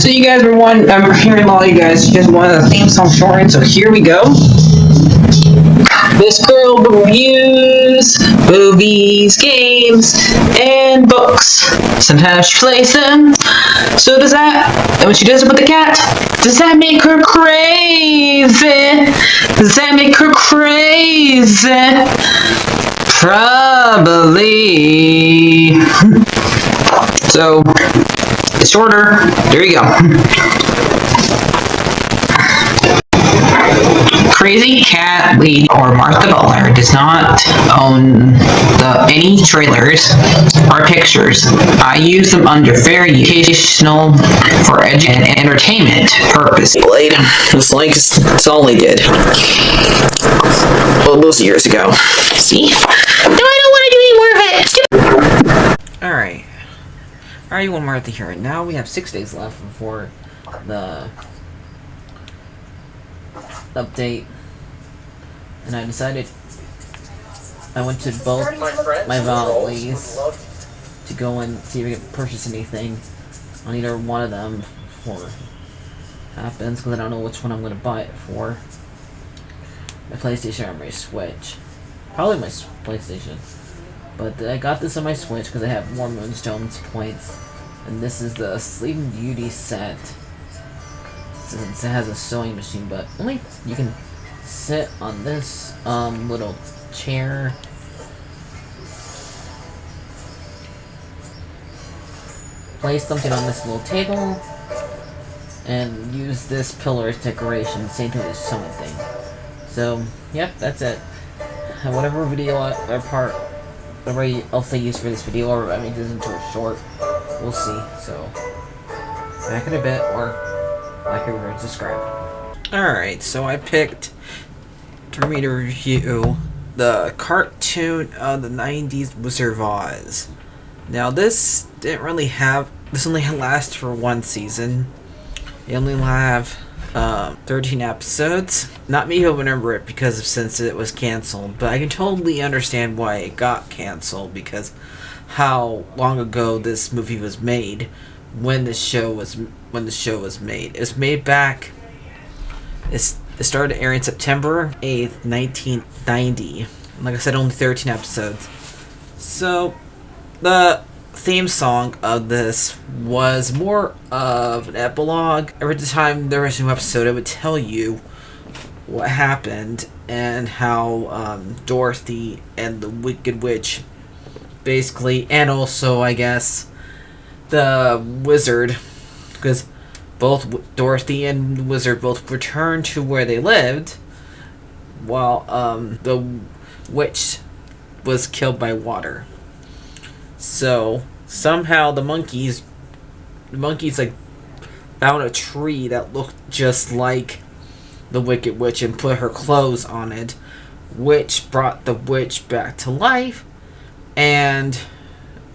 So you guys were I'm hearing a lot of you guys just wanted a theme song shortened, so here we go. This girl reviews movies, games, and books. Sometimes she plays them. So does that, and when she does it with the cat, does that make her crazy? Does that make her crazy? Probably. So, it's shorter. There you go. CrazyCatLady or Martha Butler does not own any trailers or pictures. I use them under fair educational for and entertainment purpose. It's like it's all they did. Well, those years ago. See? No, I don't want to do any more of it. Alright. Alright, one Martha here. Now we have 6 days left before the update, and I decided I went to both my valleys to go and see if I could purchase anything on either one of them before it happens, because I don't know which one I'm going to buy it for. My PlayStation or my Switch. Probably my PlayStation. But I got this on my Switch because I have more Moonstones points, and this is the Sleeping Beauty set. Since it has a sewing machine, but only you can sit on this little chair. Place something on this little table and use this pillar as decoration, same thing as sewing thing. So, yep, that's it. And whatever video whatever else I use for this video, or I make this into a short, we'll see. So, back in a bit, or like and subscribe. Alright, so I picked for me to review the cartoon of the 90's Wizard of Oz. Now this only lasts for one season. It only have 13 episodes. Not me who remember it since it was canceled, but I can totally understand why it got canceled because how long ago this movie was made. When the show was made. It was made back. It started airing September 8th, 1990. Like I said, only 13 episodes. So, the theme song of this was more of an epilogue. Every time there was a new episode, it would tell you what happened and how Dorothy and the Wicked Witch basically, and also, I guess, the wizard, because both Dorothy and the wizard both returned to where they lived, while the witch was killed by water. So somehow the monkeys like found a tree that looked just like the Wicked Witch and put her clothes on it, which brought the witch back to life. And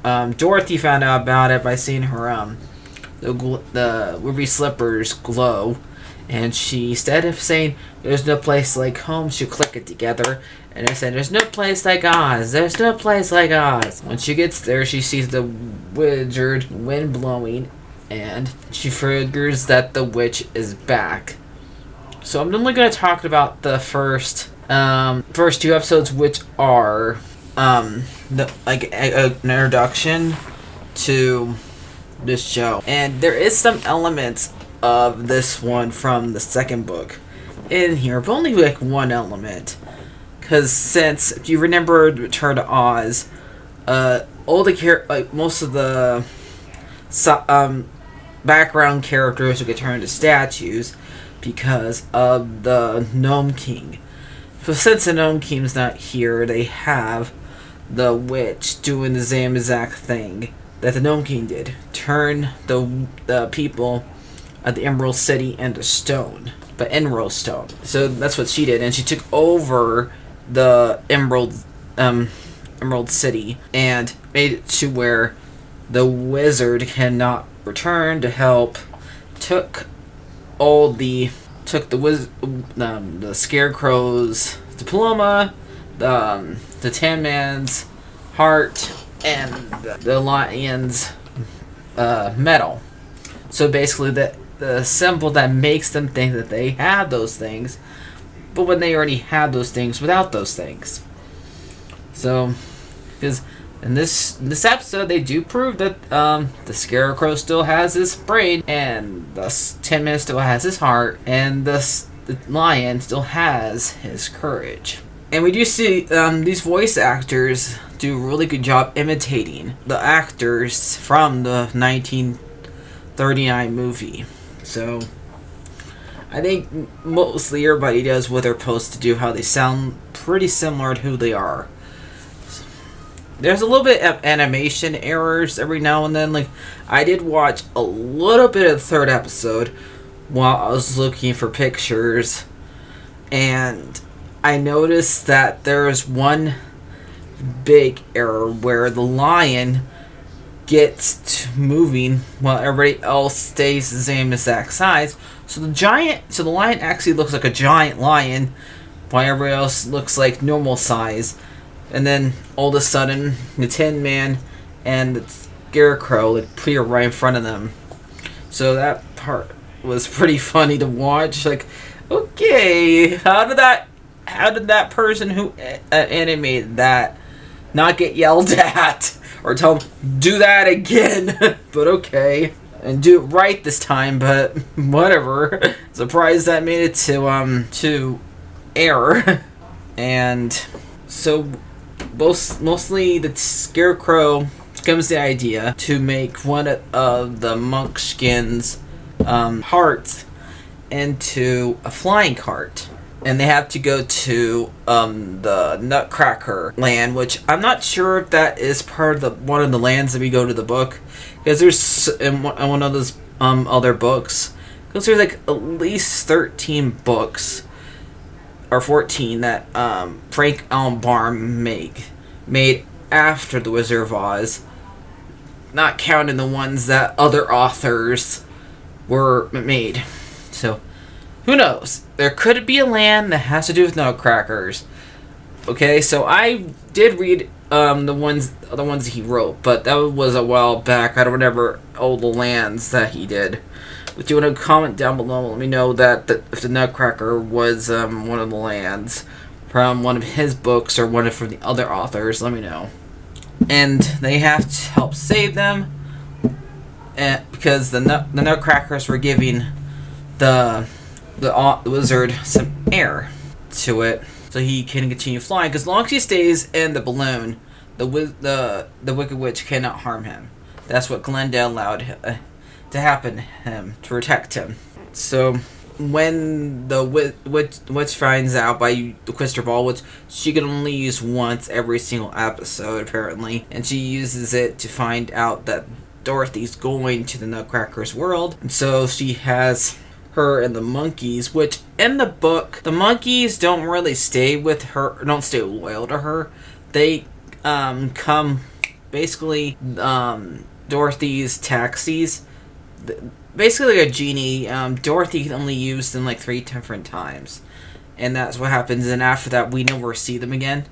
Dorothy found out about it by seeing her the ruby slippers glow, and she, instead of saying there's no place like home, she clicked it together and I said there's no place like Oz, there's no place like Oz. When she gets there, she sees the wizard wind blowing and she figures that the witch is back. So I'm only going to talk about the first two episodes, which are an introduction to this show, and there is some elements of this one from the second book in here, but only like one element. Because since, if you remember Return to Oz, all the most of the background characters would get turned into statues because of the Gnome King. So since the Gnome King's not here, they have the witch doing the same exact thing that the Gnome King did. Turn the people of the Emerald City into stone. But Emerald Stone. So that's what she did. And she took over the Emerald City and made it to where the wizard cannot return to help. Took the Scarecrow's diploma, the Tin Man's heart, and the Lion's medal. So basically, the symbol that makes them think that they have those things, but when they already had those things without those things. So, because in this episode, they do prove that the Scarecrow still has his brain, and the Tin Man still has his heart, and the Lion still has his courage. And we do see these voice actors do a really good job imitating the actors from the 1939 movie. So, I think mostly everybody does what they're supposed to do, how they sound pretty similar to who they are. There's a little bit of animation errors every now and then. Like, I did watch a little bit of the third episode while I was looking for pictures, and I noticed that there's one big error where the lion gets to moving while everybody else stays the same exact size. So the lion actually looks like a giant lion, while everybody else looks like normal size. And then all of a sudden, the Tin Man and the Scarecrow appear right in front of them. So that part was pretty funny to watch. Like, okay, how did that person who animated that not get yelled at or tell them do that again? But okay, and do it right this time. But whatever. Surprised that made it to air. And so mostly the Scarecrow comes the idea to make one of the Munchkin's hearts into a flying cart. And they have to go to the Nutcracker land, which I'm not sure if that is part of one of the lands that we go to the book, because there's in one of those other books, because there's like at least 13 books or 14 that Frank Allen Baum made after the Wizard of Oz, not counting the ones that other authors were made. So who knows? There could be a land that has to do with nutcrackers. Okay, so I did read the ones that he wrote, but that was a while back. I don't remember all the lands that he did. But you want to comment down below, let me know that if the Nutcracker was one of the lands from one of his books or one from the other authors. Let me know. And they have to help save them, because the Nutcrackers were giving the wizard some air to it so he can continue flying. Because as long as he stays in the balloon, the Wicked Witch cannot harm him. That's what Glenda allowed to happen to him, to protect him. So when the witch finds out by the crystal ball, which she can only use once every single episode apparently, and she uses it to find out that Dorothy's going to the Nutcracker's world, and so she has her and the monkeys, which in the book the monkeys don't really stay with her, don't stay loyal to her. They come basically Dorothy's taxis. Basically like a genie. Dorothy only used them like 3 different times, and that's what happens. And after that, we never see them again.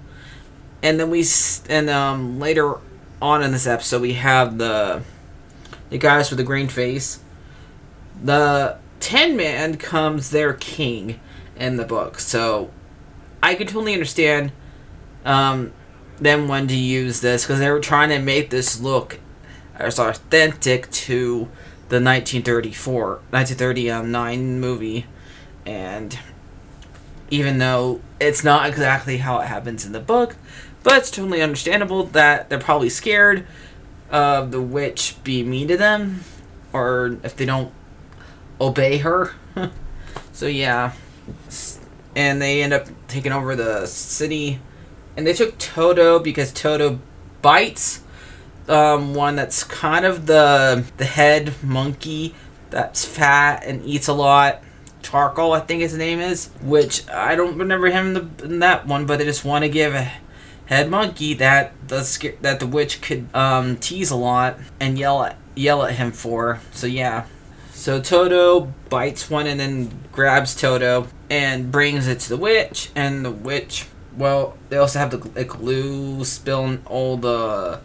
And then later on in this episode, we have the guys with the green face. The Tin Man becomes their king in the book, so I could totally understand them wanting to use this, because they were trying to make this look as authentic to the 1939 movie, and even though it's not exactly how it happens in the book, but it's totally understandable that they're probably scared of the witch being mean to them, or if they don't obey her. So yeah, and they end up taking over the city, and they took Toto because Toto bites one that's kind of the head monkey that's fat and eats a lot. Charcoal, I think his name is, which I don't remember him in that one, but they just want to give a head monkey that the witch could tease a lot and yell at him for. So yeah, so Toto bites one and then grabs Toto and brings it to the witch, and the witch, well, they also have the glue spilling all the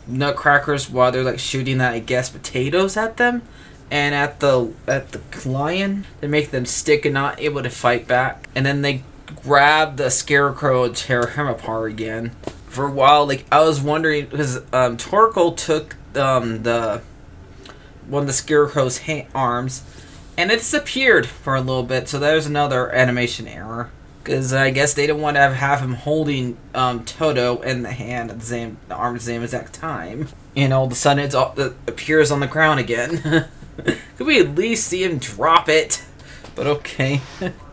nutcrackers while they're like shooting that, I guess, potatoes at them. and at the lion, they make them stick and not able to fight back. And then they grab the Scarecrow and tear him apart again. For a while, like, I was wondering, because Torkoal took the one of the Scarecrow's arms, and it disappeared for a little bit. So there's another animation error, because I guess they didn't want to have him holding Toto in the hand at the arm at the same exact time. And all of a sudden, it appears on the ground again. Could we at least see him drop it? But okay.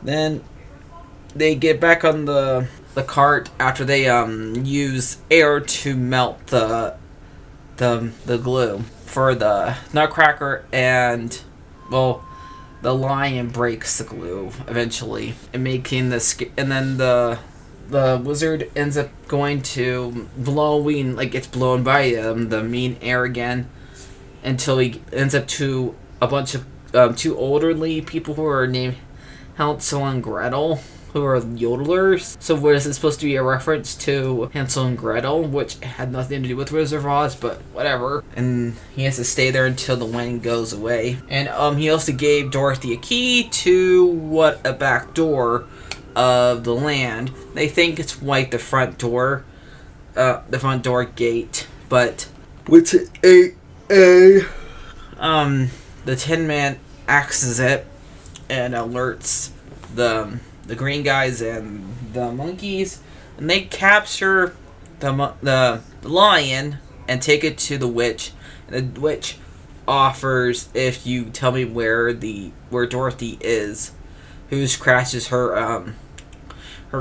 Then they get back on the cart after they use air to melt the glue for the Nutcracker, and well, the lion breaks the glue eventually, and making and then the wizard ends up going to blowing, like, it's blown by the mean air again, until he ends up to a bunch of two elderly people who are named Hansel and Gretel, who are yodelers. So was it supposed to be a reference to Hansel and Gretel, which had nothing to do with Wizard of Oz, but whatever. And he has to stay there until the wind goes away. And he also gave Dorothy a key to a back door of the land. They think it's like the front door gate, but with the Tin Man axes it and alerts the green guys and the monkeys, and they capture the lion and take it to the witch. And the witch offers, if you tell me where Dorothy is, who crashes her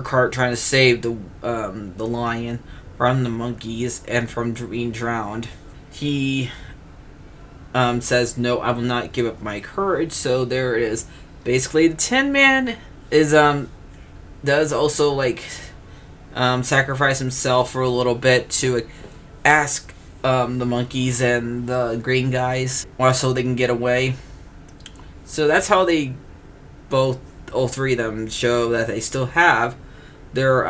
cart trying to save the lion from the monkeys and from being drowned. He says, "No, I will not give up my courage." So there it is. Basically, the Tin Man is does also, like, sacrifice himself for a little bit to ask the monkeys and the green guys so they can get away. So that's how they all three of them show that they still have their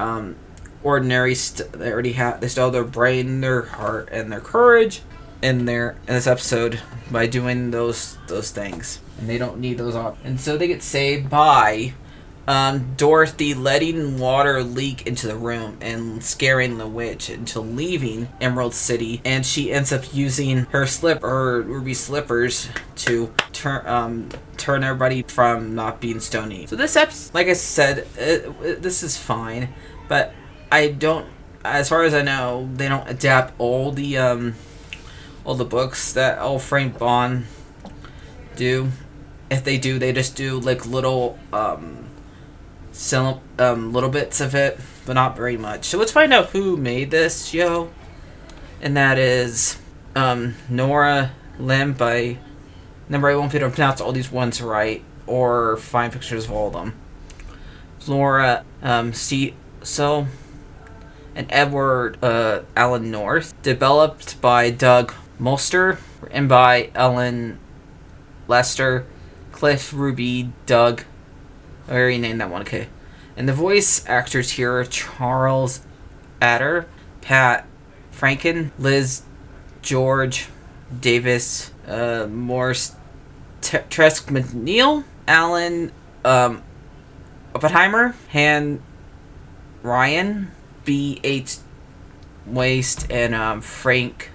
ordinary they still have their brain, their heart, and their courage in this episode by doing those things, and they don't need those off. And so they get saved by Dorothy letting water leak into the room and scaring the witch into leaving Emerald City, and she ends up using her ruby slippers to turn everybody from not being stony. So this episode, like I said, this is fine, but as far as I know, they don't adapt all the books that L. Frank Baum do. If they do, they just do, like, little little bits of it, but not very much. So let's find out who made this show, and that is Nora Lim by number. I won't be able to pronounce all these ones right or find pictures of all of them. Laura So and Edward Allen North. Developed by Doug Molster and by Ellen Lester, Cliff Ruby, Doug. I already named that one, okay. And the voice actors here are Charles Adder, Pat Franken, Liz George Davis, Morris Tresk McNeil, Alan Oppenheimer, Han Ryan, B.H. Waste, and Frank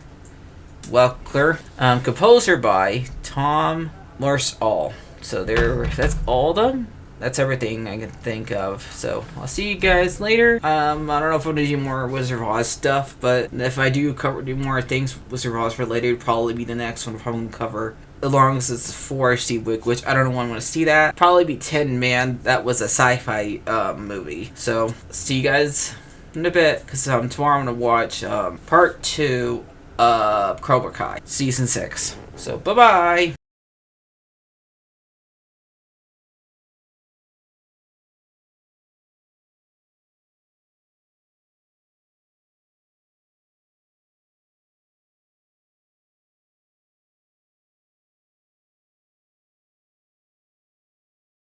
Welker. Composer by Tom Larsall. So that's all of them. That's everything I can think of. So I'll see you guys later. I don't know if I'm gonna do more Wizard of Oz stuff, but if I do more things Wizard of Oz related, it'll probably be the next one. I'll probably cover, as long as it's 4HD Wick, which I don't know when I'm gonna see that. Probably be Tin Man. That was a sci-fi movie. So see you guys in a bit, because tomorrow I'm gonna watch part 2 of Cobra Kai season 6. So bye bye.